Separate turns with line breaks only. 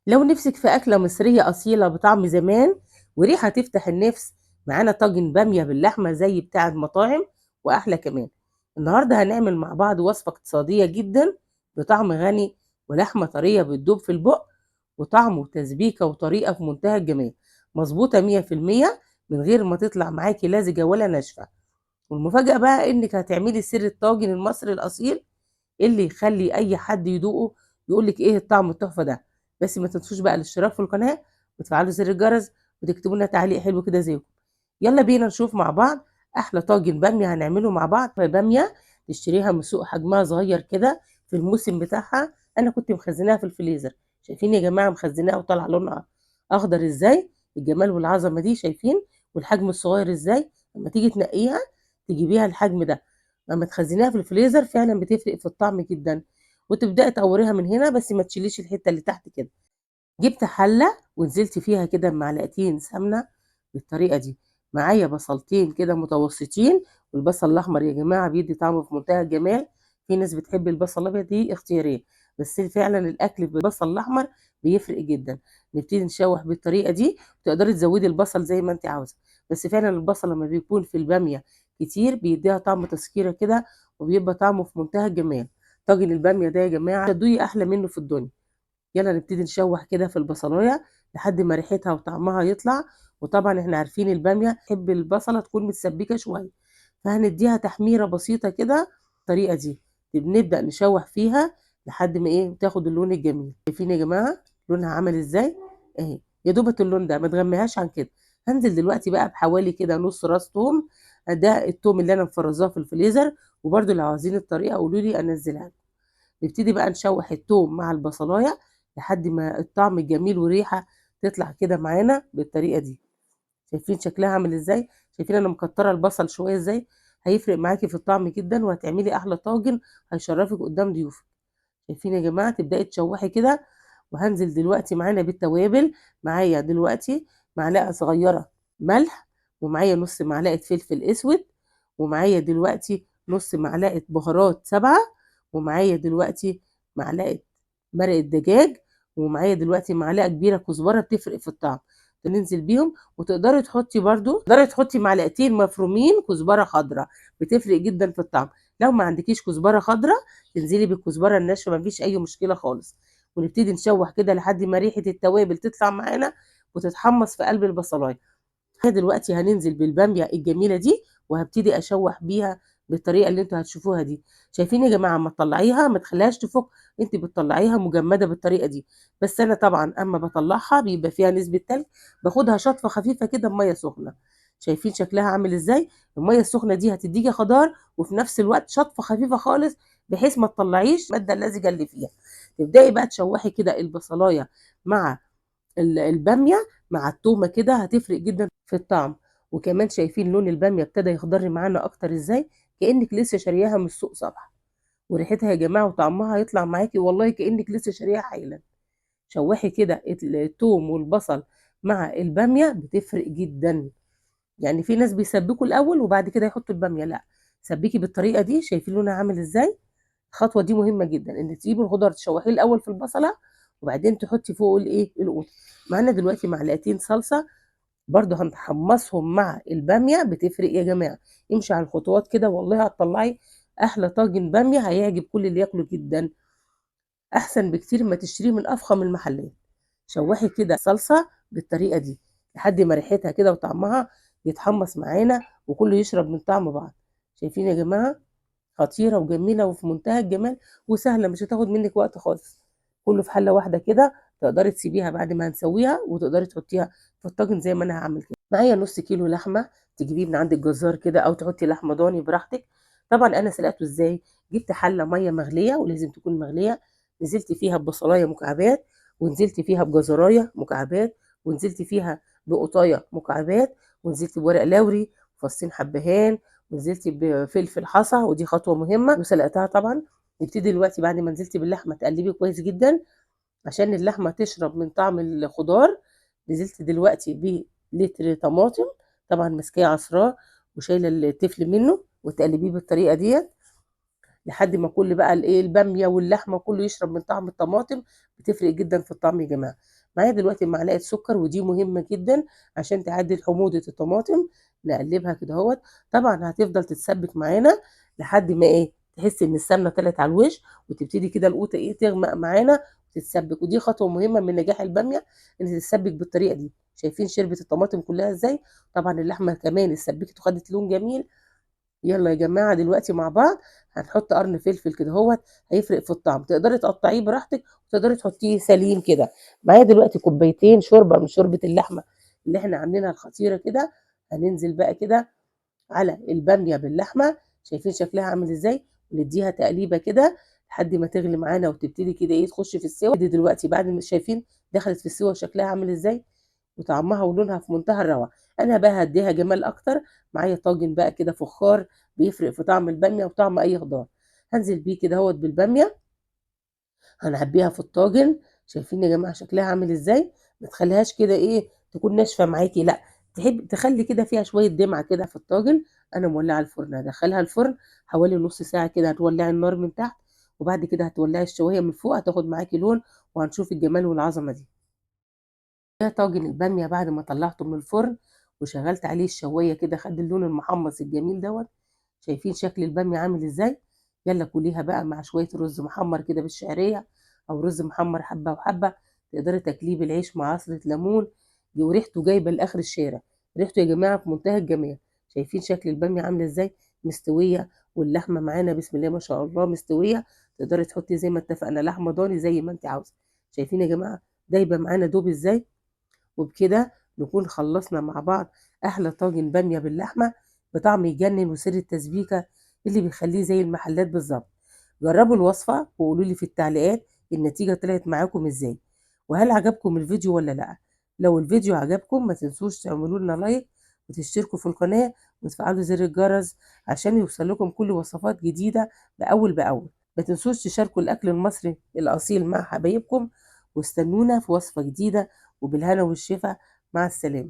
لو نفسك في أكلة مصرية أصيلة بطعم زمان وريحة تفتح النفس، معانا طاجن بامية باللحمة زي بتاع المطاعم وأحلى كمان. النهاردة هنعمل مع بعض وصفة اقتصادية جدا بطعم غني ولحمة طرية بتدوب في البق، وطعم وتسبيكة وطريقة في منتهى الجمال، مظبوطة 100% من غير ما تطلع معاكي لزجة ولا ناشفة. والمفاجأة بقى إنك هتعملي سر الطاجن المصري الأصيل اللي يخلي اي حد يدوقه يقول لك ايه الطعم التحفه ده. بس ما تنسوش بقى الاشتراك في القناه وتفعلوا زر الجرس وتكتبوا لنا تعليق حلو كده زيكم. يلا بينا نشوف مع بعض احلى طاجن باميه هنعمله مع بعض. باميه تشتريها من سوق حجمها صغير كده في الموسم بتاعها. انا كنت مخزناها في الفريزر، شايفين يا جماعه مخزناها وطلع لونها اخضر ازاي، الجمال والعظمه دي شايفين، والحجم الصغير ازاي. لما تيجي تنقيها تجيبيها الحجم ده، لما تخزنيها في الفريزر فعلا بتفرق في الطعم جدا. وتبداي تقوريها من هنا بس ما تشيليش الحته اللي تحت كده. جبت حله ونزلت فيها كده بمعلقتين سمنه بالطريقه دي. معايا بصلتين كده متوسطين، والبصل الاحمر يا جماعه بيدي طعم في منتهى الجمال. في ناس بتحب البصل الابيض، دي اختياريه، بس فعلا الاكل بالبصل الاحمر بيفرق جدا. نبتدي نشوح بالطريقه دي، تقدري تزودي البصل زي ما انت عاوزه، بس فعلا البصل لما بيكون في الباميه كتير بيديها طعم تسكيره كده، وبيبقى طعمه في منتهى الجمال. طاجن الباميه ده يا جماعه دوقي احلى منه في الدنيا. يلا نبتدي نشوح كده في البصلايه لحد ما ريحتها وطعمها يطلع. وطبعا احنا عارفين الباميه تحب البصله تكون متسبكه شويه، فهنديها تحميره بسيطه كده الطريقه دي. بنبدا نشوح فيها لحد ما ايه تاخد اللون الجميل. شايفين يا جماعه لونها عامل ازاي اهي، يا دوبة اللون ده ما تغميهاش عن كده. هنزل دلوقتي بقى بحوالي كده نص راس توم، ده التوم اللي انا مفرزاه في الفريزر. وبرده لو عاوزين الطريقه قولوا لي انزلها. نبتدي بقى نشوح التوم مع البصلايه لحد ما الطعم الجميل والريحه تطلع كده معانا بالطريقه دي. شايفين شكلها عامل ازاي؟ شايفين انا مكتره البصل شويه ازاي؟ هيفرق معاكي في الطعم جدا وهتعملي احلى طاجن هيشرفك قدام ضيوفك. شايفين يا جماعه تبداي تشوحي كده. وهنزل دلوقتي معانا بالتوابل. معايا دلوقتي معلقه صغيره ملح، ومعايا نص معلقه فلفل اسود، ومعايا دلوقتي نص معلقه بهارات سبعه، ومعايا دلوقتي معلقه مرق الدجاج، ومعايا دلوقتي معلقه كبيره كزبره بتفرق في الطعم. ننزل بيهم. وتقدري تحطي برضو تقدري تحطي معلقتين مفرومين كزبره خضراء، بتفرق جدا في الطعم. لو ما عندكيش كزبره خضراء تنزلي بالكزبره الناشفه، مفيش اي مشكله خالص. ونبتدي نشوح كده لحد ما ريحه التوابل تطلع معانا وتتحمص في قلب البصلايه. دلوقتي هننزل بالباميه الجميله دي، وهبتدي اشوح بيها بالطريقه اللي انتوا هتشوفوها دي. شايفين يا جماعه اما تطلعيها ما تخليهاش تفك، انت بتطلعيها مجمده بالطريقه دي. بس انا طبعا اما بطلعها بيبقى فيها نسبه تلج، باخدها شطفه خفيفه كده بميه سخنه. شايفين شكلها عامل ازاي؟ الميه السخنه دي هتديكي خضار وفي نفس الوقت شطفه خفيفه خالص، بحيث ما تطلعيش الماده اللزجه اللي فيها. تبداي بقى تشوحي كده البصلايه مع الباميه مع التومه كده، هتفرق جدا في الطعم. وكمان شايفين لون الباميه ابتدى يخضر معانا اكتر ازاي، كانك لسه شارياها من السوق صباح. وريحتها يا جماعه وطعمها هيطلع معاكي والله كانك لسه شارياها حالا. شوحي كده التوم والبصل مع الباميه بتفرق جدا. يعني في ناس بيسبكوا الاول وبعد كده يحطوا الباميه، لا، سبكي بالطريقه دي. شايفين لونها عامل ازاي؟ الخطوه دي مهمه جدا، ان تجيبي الخضار تشوحيه الاول في البصله وبعدين تحطي فوق الايه القوط. معانا دلوقتي معلقتين صلصه برضو هنحمصهم مع الباميه، بتفرق يا جماعه. امشي على الخطوات كده والله هتطلعي احلى طاجن باميه هيعجب كل اللي ياكله جدا، احسن بكتير ما تشتريه من افخم المحلات. شوحي كده صلصه بالطريقه دي لحد ما ريحتها كده وطعمها يتحمص معانا وكله يشرب من طعم بعض. شايفين يا جماعه؟ خطيرة وجميلة وفي منتهى الجمال وسهلة، مش هتاخد منك وقت خالص. كله في حلة واحدة كده، تقدري تسيبيها بعد ما هنسويها وتقدري تحطيها في الطاجن زي ما انا هعمل كده. معايا نص كيلو لحمة، تجيبيه من عند الجزار كده او تحطي لحمة ضاني براحتك. طبعا انا سلقته ازاي؟ جبت حلة مية مغلية ولازم تكون مغلية، نزلت فيها ببصلاية مكعبات، ونزلت فيها بجزراية مكعبات، ونزلت فيها بقطاية مكعبات، ونزلت بورق لوري وفصين حبهان، ونزلت بفلفل حصى ودي خطوه مهمه وسلقتها طبعا. نبتدي دلوقتي بعد ما نزلتي باللحمه تقلبي كويس جدا عشان اللحمه تشرب من طعم الخضار. نزلت دلوقتي بلتر طماطم، طبعا ماسكاه عصراه وشايله التفل منه، وتقلبيه بالطريقه ديت. لحد ما كل بقى الايه الباميه واللحمه كله يشرب من طعم الطماطم. بتفرق جدا في الطعم يا جماعه. معايا دلوقتي معلقه سكر، ودي مهمه جدا عشان تعدل حموضه الطماطم. نقلبها كده اهوت. طبعا هتفضل تتسبك معانا لحد ما ايه تحس ان السمنه طلعت على الوش، وتبتدي كده القوطه ايه تغمق معانا وتتسبك. ودي خطوه مهمه من نجاح الباميه، ان تتسبك بالطريقه دي. شايفين شربت الطماطم كلها ازاي؟ طبعا اللحمه كمان اتسبكت وخدت لون جميل. يلا يا جماعه دلوقتي مع بعض هنحط قرن فلفل كده اهوت. هيفرق في الطعم. تقدري تقطعيه براحتك وتقدري تحطيه سليم كده. معايا دلوقتي كوبايتين شوربه من شوربه اللحمه اللي احنا عاملينها الخطيره كده. هننزل بقى كده على الباميه باللحمه. شايفين شكلها عامل ازاي؟ ونديها تقليبه كده لحد ما تغلي معانا وتبتدي كده ايه تخش في السوا دي. دلوقتي بعد ما شايفين دخلت في السوا شكلها عامل ازاي وطعمها ولونها في منتهى الروعه. انا بقى هديها جمال اكتر. معايا طاجن بقى كده فخار بيفرق في طعم الباميه وطعم اي خضار. هنزل بيه كده اهوت بالباميه. هنعبيها في الطاجن. شايفين يا جماعه شكلها عامل ازاي؟ ما تخليهاش كده ايه تكون ناشفه معاكي، لا، تحب تخلي كده فيها شويه دمعه كده في الطاجن. انا مولعه الفرن. هدخلها الفرن حوالي نص ساعه كده. هتولعي النار من تحت وبعد كده هتولعي الشوايه من فوق. هتاخد معاكي لون وهنشوف الجمال والعظمه دي. ده طاجن الباميه بعد ما طلعته من الفرن وشغلت عليه الشوايه كده خد اللون المحمص الجميل دوت. شايفين شكل البامية عامل ازاي؟ يلا كليها بقى مع شوية رز محمر كده بالشعرية، أو رز محمر حبة وحبة. تقدري تاكليه بالعيش مع عصرة ليمون. وريحته جايبة لآخر الشارع. ريحته يا جماعة في منتهى الجمال. شايفين شكل البامية عاملة ازاي؟ مستوية. واللحمة معانا بسم الله ما شاء الله مستوية. تقدري تحطي زي ما اتفقنا لحمة ضاني زي ما انت عاوزة. شايفين يا جماعة دايبة معانا دوب ازاي؟ وبكده نكون خلصنا مع بعض أحلى طاجن بامية باللحمة بطعم يجنن وسر التسبيكة اللي بيخليه زي المحلات بالظبط. جربوا الوصفة وقولوا لي في التعليقات النتيجة طلعت معاكم ازاي، وهل عجبكم الفيديو ولا لأ. لو الفيديو عجبكم ما تنسوش تعملوا لنا لايك وتشتركوا في القناة وتفعلوا زر الجرس عشان يوصل لكم كل وصفات جديدة بأول بأول. ما تنسوش تشاركوا الأكل المصري الأصيل مع حبايبكم. واستنونا في وصفة جديدة وبالهنا والشفا. مع السلامة.